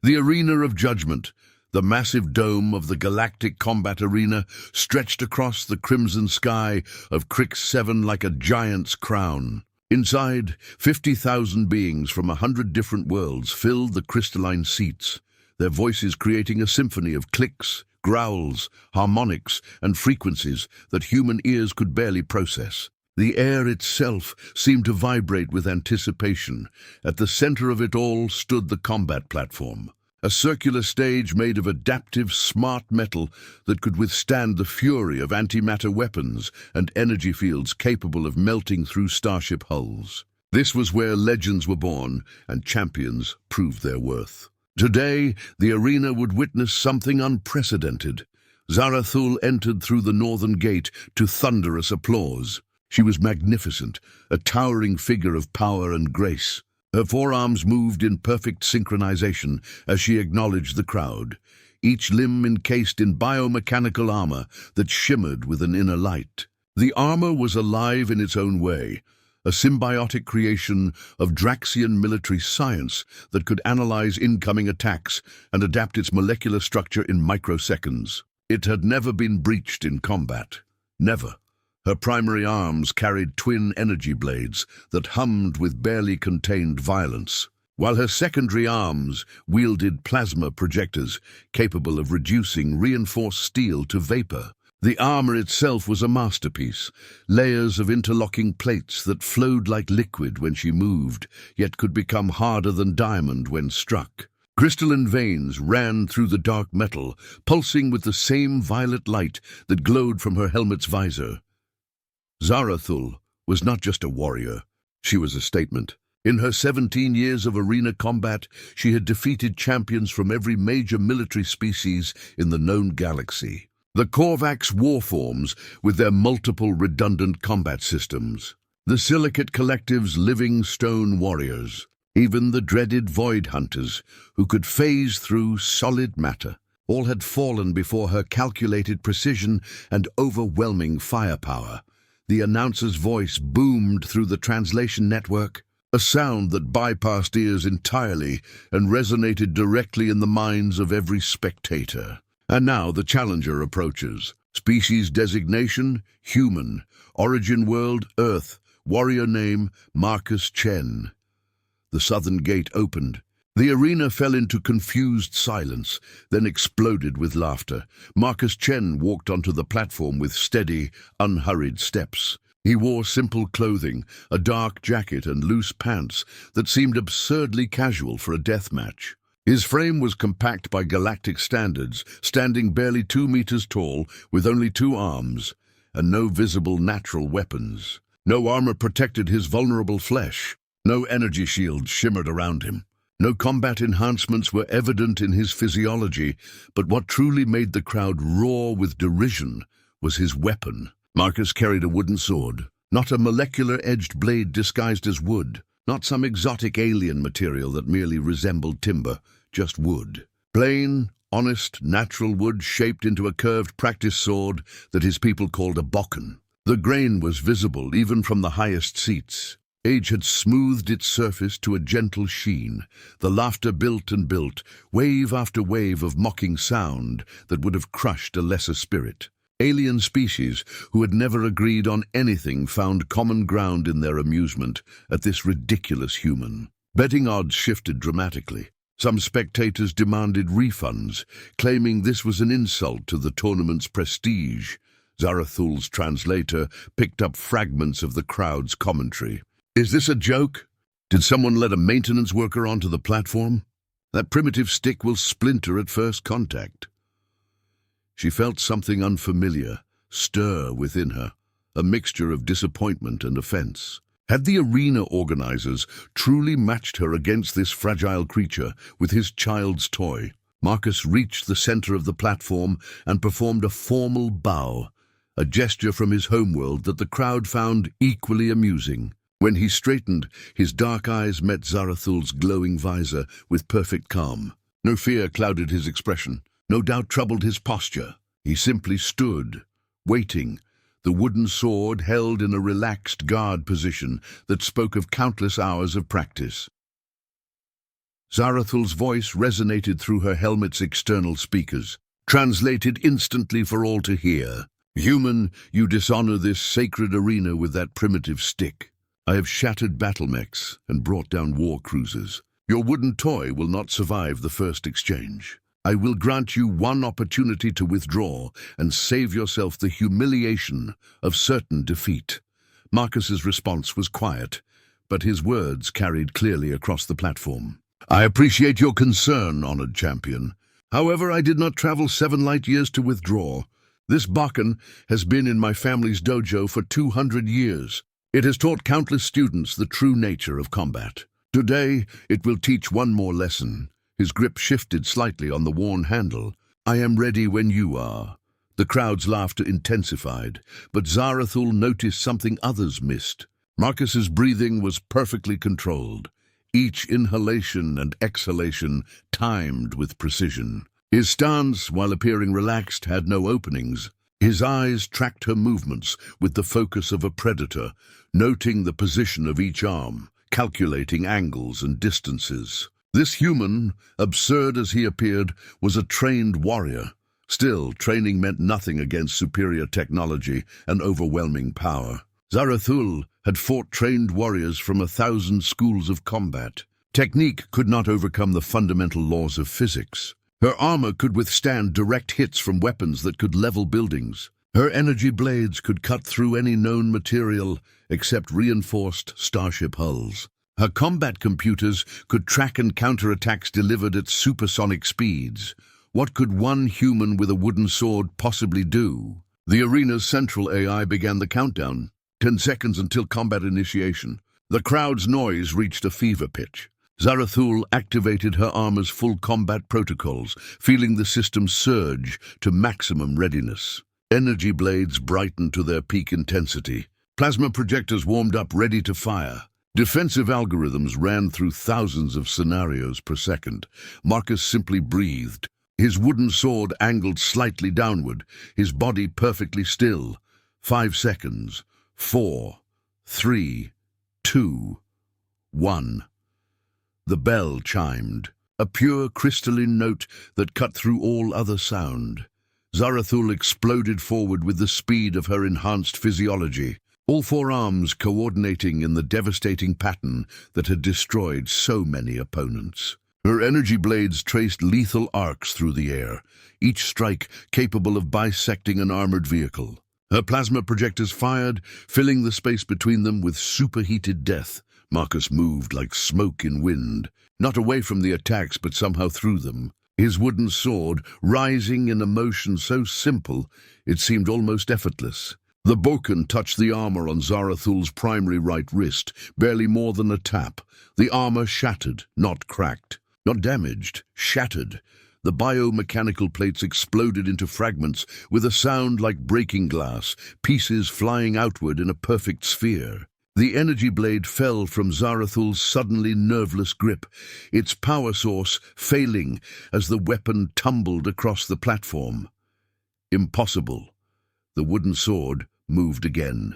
The Arena of Judgment, the massive dome of the Galactic Combat Arena, stretched across the crimson sky of Crix 7 like a giant's crown. Inside, 50,000 beings from 100 different worlds filled the crystalline seats, their voices creating a symphony of clicks, growls, harmonics, and frequencies that human ears could barely process. The air itself seemed to vibrate with anticipation. At the center of it all stood the combat platform, a circular stage made of adaptive, smart metal that could withstand the fury of antimatter weapons and energy fields capable of melting through starship hulls. This was where legends were born and champions proved their worth. Today, the arena would witness something unprecedented. Zarathul entered through the northern gate to thunderous applause. She was magnificent, a towering figure of power and grace. Her forearms moved in perfect synchronization as she acknowledged the crowd, each limb encased in biomechanical armor that shimmered with an inner light. The armor was alive in its own way, a symbiotic creation of Draxian military science that could analyze incoming attacks and adapt its molecular structure in microseconds. It had never been breached in combat. Never. Her primary arms carried twin energy blades that hummed with barely contained violence, while her secondary arms wielded plasma projectors capable of reducing reinforced steel to vapor. The armor itself was a masterpiece, layers of interlocking plates that flowed like liquid when she moved, yet could become harder than diamond when struck. Crystalline veins ran through the dark metal, pulsing with the same violet light that glowed from her helmet's visor. Zarathul was not just a warrior, she was a statement. In her 17 years of arena combat, she had defeated champions from every major military species in the known galaxy. The Korvax warforms with their multiple redundant combat systems, the Silicate Collective's living stone warriors, even the dreaded Void Hunters who could phase through solid matter. All had fallen before her calculated precision and overwhelming firepower. The announcer's voice boomed through the translation network, a sound that bypassed ears entirely and resonated directly in the minds of every spectator. And now the challenger approaches. Species designation, human. Origin world, Earth. Warrior name, Marcus Chen. The southern gate opened. The arena fell into confused silence, then exploded with laughter. Marcus Chen walked onto the platform with steady, unhurried steps. He wore simple clothing, a dark jacket and loose pants that seemed absurdly casual for a death match. His frame was compact by galactic standards, standing barely 2 meters tall with only 2 arms, and no visible natural weapons. No armor protected his vulnerable flesh. No energy shield shimmered around him. No combat enhancements were evident in his physiology, but what truly made the crowd roar with derision was his weapon. Marcus carried a wooden sword, not a molecular-edged blade disguised as wood, not some exotic alien material that merely resembled timber, just wood. Plain, honest, natural wood shaped into a curved practice sword that his people called a bokken. The grain was visible even from the highest seats. Age had smoothed its surface to a gentle sheen. The laughter built and built, wave after wave of mocking sound that would have crushed a lesser spirit. Alien species who had never agreed on anything found common ground in their amusement at this ridiculous human. Betting odds shifted dramatically. Some spectators demanded refunds, claiming this was an insult to the tournament's prestige. Zarathul's translator picked up fragments of the crowd's commentary. Is this a joke? Did someone let a maintenance worker onto the platform? That primitive stick will splinter at first contact. She felt something unfamiliar stir within her, a mixture of disappointment and offense. Had the arena organizers truly matched her against this fragile creature with his child's toy? Marcus reached the center of the platform and performed a formal bow, a gesture from his homeworld that the crowd found equally amusing. When he straightened, his dark eyes met Zarathul's glowing visor with perfect calm. No fear clouded his expression. No doubt troubled his posture. He simply stood, waiting, the wooden sword held in a relaxed guard position that spoke of countless hours of practice. Zarathul's voice resonated through her helmet's external speakers, translated instantly for all to hear. "Human, you dishonor this sacred arena with that primitive stick. I have shattered battle mechs and brought down war cruisers. Your wooden toy will not survive the first exchange. I will grant you one opportunity to withdraw and save yourself the humiliation of certain defeat." Marcus's response was quiet, but his words carried clearly across the platform. "I appreciate your concern, honored champion. However, I did not travel 7 light years to withdraw. This Bakken has been in my family's dojo for 200 years. It has taught countless students the true nature of combat. Today, it will teach one more lesson." His grip shifted slightly on the worn handle. "I am ready when you are." The crowd's laughter intensified, but Zarathul noticed something others missed. Marcus's breathing was perfectly controlled, each inhalation and exhalation timed with precision. His stance, while appearing relaxed, had no openings. His eyes tracked her movements with the focus of a predator, noting the position of each arm, calculating angles and distances. This human, absurd as he appeared, was a trained warrior. Still, training meant nothing against superior technology and overwhelming power. Zarathul had fought trained warriors from 1,000 schools of combat. Technique could not overcome the fundamental laws of physics. Her armor could withstand direct hits from weapons that could level buildings. Her energy blades could cut through any known material except reinforced starship hulls. Her combat computers could track and counter attacks delivered at supersonic speeds. What could one human with a wooden sword possibly do? The arena's central AI began the countdown. 10 seconds until combat initiation. The crowd's noise reached a fever pitch. Zarathul activated her armor's full combat protocols, feeling the system surge to maximum readiness. Energy blades brightened to their peak intensity. Plasma projectors warmed up, ready to fire. Defensive algorithms ran through thousands of scenarios per second. Marcus simply breathed. His wooden sword angled slightly downward, his body perfectly still. 5 seconds. 4, 3, 2, 1. The bell chimed, a pure crystalline note that cut through all other sound. Zarathul exploded forward with the speed of her enhanced physiology, all 4 arms coordinating in the devastating pattern that had destroyed so many opponents. Her energy blades traced lethal arcs through the air, each strike capable of bisecting an armored vehicle. Her plasma projectors fired, filling the space between them with superheated death. Marcus moved like smoke in wind, not away from the attacks but somehow through them. His wooden sword rising in a motion so simple it seemed almost effortless. The Boken touched the armor on Zarathul's primary right wrist, barely more than a tap. The armor shattered, not cracked, not damaged, shattered. The biomechanical plates exploded into fragments with a sound like breaking glass, pieces flying outward in a perfect sphere. The energy blade fell from Zarathul's suddenly nerveless grip, its power source failing as the weapon tumbled across the platform. Impossible. The wooden sword moved again.